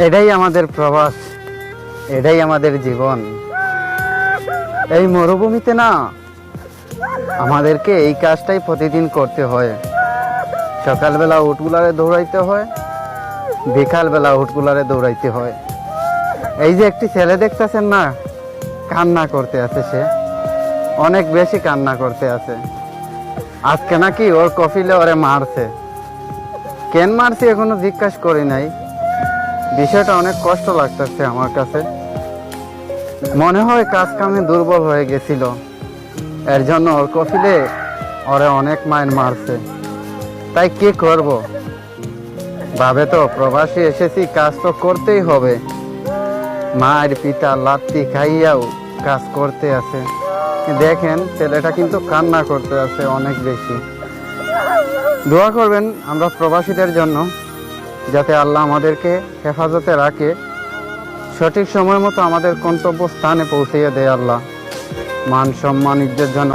এটাই আমাদের প্রবাস, এটাই আমাদের জীবন। এই মরুভূমিতে না আমাদেরকে এই কাজটাই প্রতিদিন করতে হয়। সকালবেলা উটগুলারে দৌড়াইতে হয়, বিকালবেলা উটগুলারে দৌড়াইতে হয়। এই যে একটি ছেলে দেখতেছেন না, কান্না করতে আছে, সে অনেক বেশি কান্না করতে আছে। আজকে নাকি ওর কফিলে ওরে মারছে। কেন মারছি এখনো জিজ্ঞাসা করি নাই। বিষয়টা অনেক কষ্ট লাগতেছে আমার কাছে। মনে হয় কাজ কামে দুর্বল হয়ে গেছিল, এর জন্য ওর কফিলে ওরে অনেক মাইর মারছে। তাই কি করব, ভাবে তো প্রবাসী এসেছি, কাজ তো করতেই হবে। মায়ের পিতা লাত্তি খাইয়াও কাজ করতে আছে। দেখেন ছেলেটা কিন্তু কান্না করতে আছে অনেক বেশি। দোয়া করবেন আমরা প্রবাসীদের জন্য, যাতে আল্লাহ আমাদেরকে হেফাজতে রাখে, সঠিক সময় মতো আমাদের গন্তব্য স্থানে পৌঁছিয়ে দেয় আল্লাহ। মান সম্মান ইজ্জত যেন